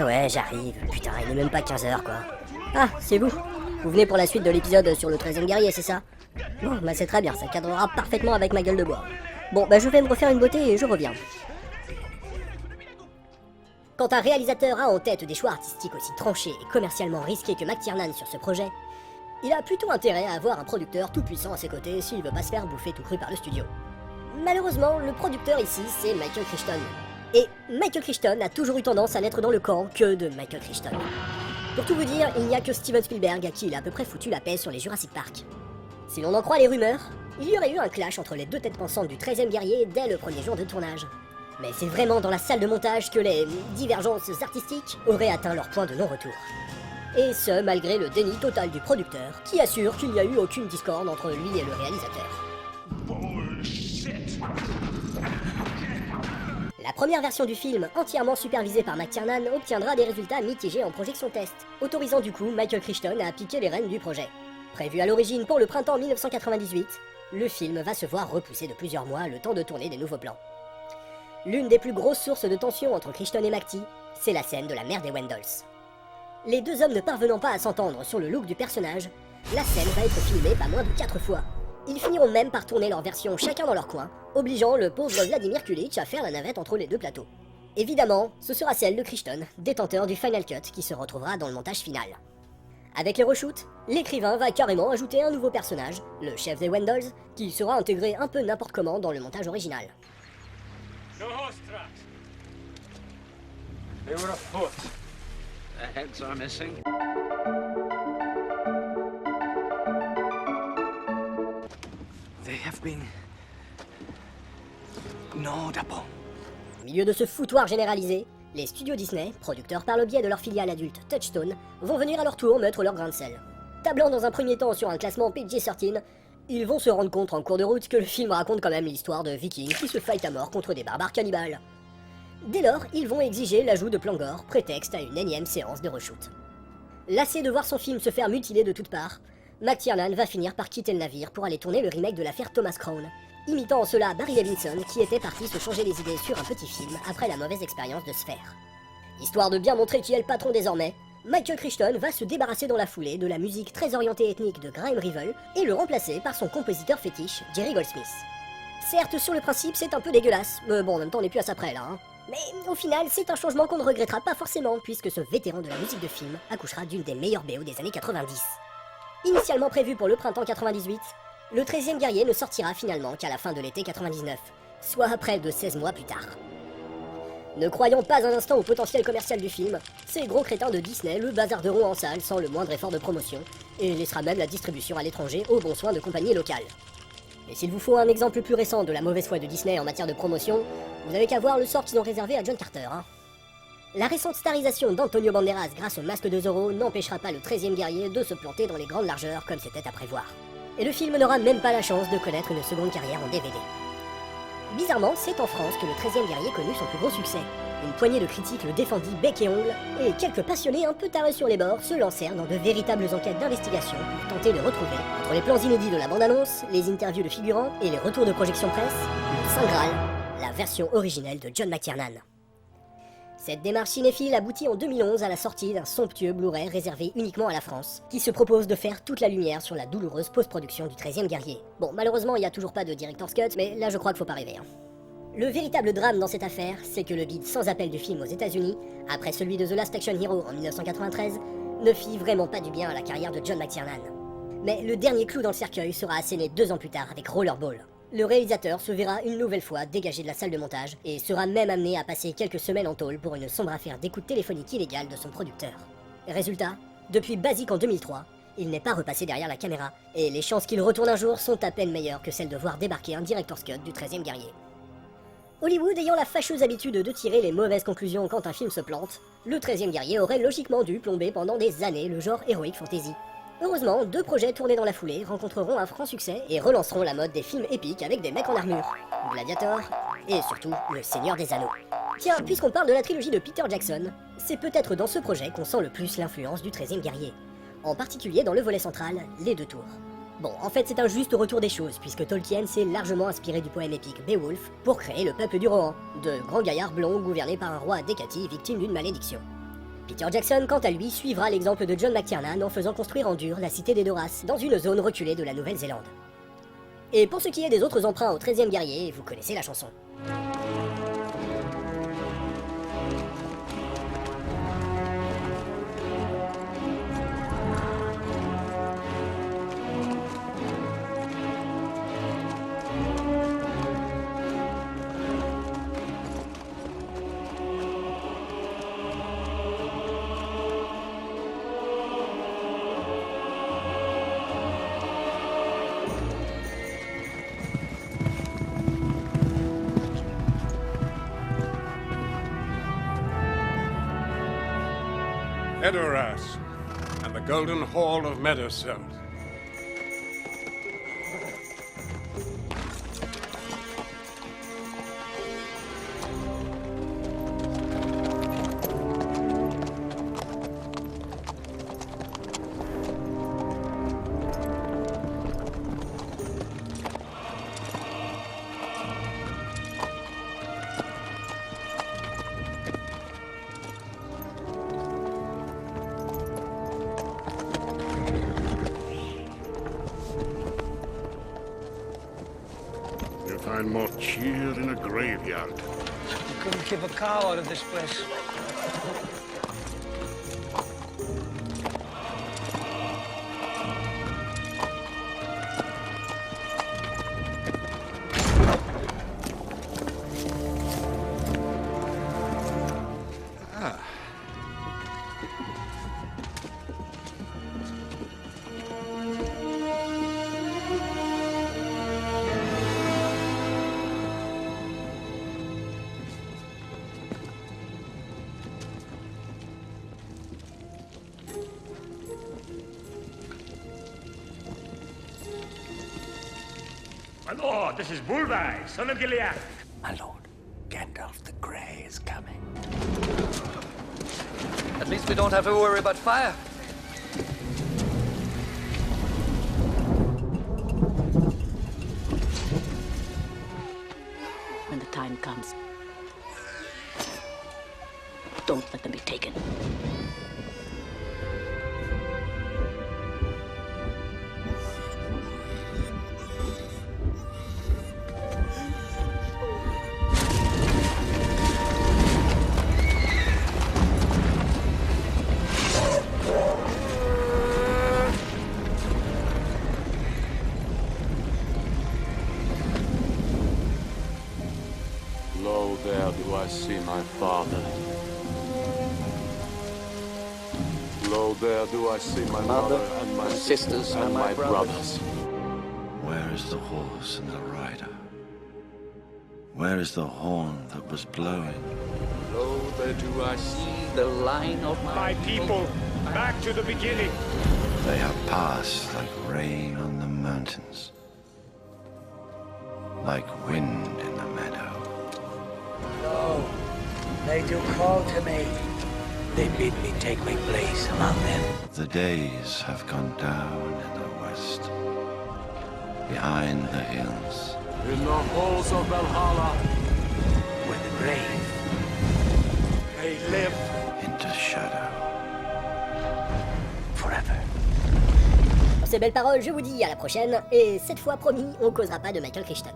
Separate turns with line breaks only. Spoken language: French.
Ouais, j'arrive. Putain, il est même pas 15h, quoi. Ah, c'est vous. Vous venez pour la suite de l'épisode sur le 13e guerrier, c'est ça? Bon, bah c'est très bien, ça cadrera parfaitement avec ma gueule de bois. Bon, bah je vais me refaire une beauté et je reviens. Quand un réalisateur a en tête des choix artistiques aussi tranchés et commercialement risqués que McTiernan sur ce projet, il a plutôt intérêt à avoir un producteur tout puissant à ses côtés s'il veut pas se faire bouffer tout cru par le studio. Malheureusement, le producteur ici, c'est Michael Crichton. Et Michael Crichton a toujours eu tendance à n'être dans le camp que de Michael Crichton. Pour tout vous dire, il n'y a que Steven Spielberg à qui il a à peu près foutu la paix sur les Jurassic Park. Si l'on en croit les rumeurs, il y aurait eu un clash entre les deux têtes pensantes du 13e guerrier dès le premier jour de tournage. Mais c'est vraiment dans la salle de montage que les divergences artistiques auraient atteint leur point de non-retour. Et ce, malgré le déni total du producteur, qui assure qu'il n'y a eu aucune discorde entre lui et le réalisateur. La première version du film, entièrement supervisée par McTiernan, obtiendra des résultats mitigés en projection test, autorisant du coup Michael Crichton à piquer les rênes du projet. Prévu à l'origine pour le printemps 1998, le film va se voir repousser de plusieurs mois le temps de tourner des nouveaux plans. L'une des plus grosses sources de tension entre Crichton et McTie, c'est la scène de la mère des Wendolls. Les deux hommes ne parvenant pas à s'entendre sur le look du personnage, la scène va être filmée pas moins de 4 fois. Ils finiront même par tourner leur version chacun dans leur coin, obligeant le pauvre Vladimir Kulich à faire la navette entre les deux plateaux. Évidemment, ce sera celle de Crichton, détenteur du Final Cut, qui se retrouvera dans le montage final. Avec les reshoots, l'écrivain va carrément ajouter un nouveau personnage, le chef des Wendolls, qui sera intégré un peu n'importe comment dans le montage original.
They were afoot. The heads are missing. They have been gnawed upon.
Au milieu de ce foutoir généralisé, les studios Disney, producteurs par le biais de leur filiale adulte Touchstone, vont venir à leur tour mettre leur grain de sel. Tablant dans un premier temps sur un classement PG-13, ils vont se rendre compte en cours de route que le film raconte quand même l'histoire de Vikings qui se fightent à mort contre des barbares cannibales. Dès lors, ils vont exiger l'ajout de plans gore, prétexte à une énième séance de reshoot. Lassé de voir son film se faire mutiler de toutes parts, McTiernan va finir par quitter le navire pour aller tourner le remake de l'affaire Thomas Crown, imitant en cela Barry Levinson qui était parti se changer les idées sur un petit film après la mauvaise expérience de Sphere. Histoire de bien montrer qui est le patron désormais, Michael Crichton va se débarrasser dans la foulée de la musique très orientée ethnique de Graham Revel et le remplacer par son compositeur fétiche, Jerry Goldsmith. Certes, sur le principe, c'est un peu dégueulasse, mais bon, en même temps, on n'est plus à ça près là, hein. Mais au final, c'est un changement qu'on ne regrettera pas forcément, puisque ce vétéran de la musique de film accouchera d'une des meilleures BO des années 90. Initialement prévu pour le printemps 98, le 13e guerrier ne sortira finalement qu'à la fin de l'été 99, soit près de 16 mois plus tard. Ne croyant pas un instant au potentiel commercial du film, ces gros crétins de Disney le bazarderont en salle sans le moindre effort de promotion, et laissera même la distribution à l'étranger au bon soin de compagnies locales. Et s'il vous faut un exemple plus récent de la mauvaise foi de Disney en matière de promotion, vous avez qu'à voir le sort qu'ils ont réservé à John Carter, hein. La récente starisation d'Antonio Banderas grâce au masque de Zorro n'empêchera pas le 13e guerrier de se planter dans les grandes largeurs comme c'était à prévoir. Et le film n'aura même pas la chance de connaître une seconde carrière en DVD. Bizarrement, c'est en France que le 13e guerrier connut son plus gros succès. Une poignée de critiques le défendit bec et ongle, et quelques passionnés un peu tarés sur les bords se lancèrent dans de véritables enquêtes d'investigation pour tenter de retrouver, entre les plans inédits de la bande-annonce, les interviews de figurants et les retours de projection presse, le Saint Graal, la version originelle de John McTiernan. Cette démarche cinéphile aboutit en 2011 à la sortie d'un somptueux Blu-ray réservé uniquement à la France, qui se propose de faire toute la lumière sur la douloureuse post-production du 13e guerrier. Bon, malheureusement, il n'y a toujours pas de Director's Cut, mais là je crois qu'il faut pas rêver, hein. Le véritable drame dans cette affaire, c'est que le bid sans appel du film aux États-Unis, après celui de The Last Action Hero en 1993, ne fit vraiment pas du bien à la carrière de John McTiernan. Mais le dernier clou dans le cercueil sera asséné 2 ans plus tard avec Rollerball. Le réalisateur se verra une nouvelle fois dégagé de la salle de montage et sera même amené à passer quelques semaines en tôle pour une sombre affaire d'écoute téléphonique illégale de son producteur. Résultat, depuis Basic en 2003, il n'est pas repassé derrière la caméra, et les chances qu'il retourne un jour sont à peine meilleures que celles de voir débarquer un Director's Cut du 13e guerrier. Hollywood ayant la fâcheuse habitude de tirer les mauvaises conclusions quand un film se plante, le 13e guerrier aurait logiquement dû plomber pendant des années le genre heroic fantasy. Heureusement, 2 projets tournés dans la foulée rencontreront un franc succès et relanceront la mode des films épiques avec des mecs en armure, Gladiator et surtout Le Seigneur des Anneaux. Tiens, puisqu'on parle de la trilogie de Peter Jackson, c'est peut-être dans ce projet qu'on sent le plus l'influence du 13e guerrier, en particulier dans le volet central, les 2 tours. Bon, en fait c'est un juste retour des choses, puisque Tolkien s'est largement inspiré du poème épique Beowulf pour créer le peuple du Rohan, de grands gaillards blonds gouvernés par un roi décati victime d'une malédiction. Peter Jackson, quant à lui, suivra l'exemple de John McTiernan en faisant construire en dur la cité des Doras, dans une zone reculée de la Nouvelle-Zélande. Et pour ce qui est des autres emprunts au 13e guerrier, vous connaissez la chanson.
Edoras, and the Golden Hall of Meduseld.
Find more cheer in a graveyard.
You couldn't keep a cow out of this place.
My lord, this is Bulbai, son of Gilead.
My lord, Gandalf the Grey is coming.
At least we don't have to worry about fire.
When the time comes, don't let them be taken.
Lo, there do I see my father. Lo, there do I see my mother and my sisters and my brothers.
Where is the horse and the rider? Where is the horn that was blowing?
Lo, there do I see
The line of
My people, back to the beginning.
They have passed like rain on the mountains, like wind in the meadow.
No, they do call to me. They bid me take my place among them.
The days have gone down in the west, behind the hills.
in the halls of Valhalla.
Where the brave may live
into shadow.
forever.
Sur ces belles paroles, je vous dis à la prochaine, et cette fois promis, on causera pas de Michael Crichton.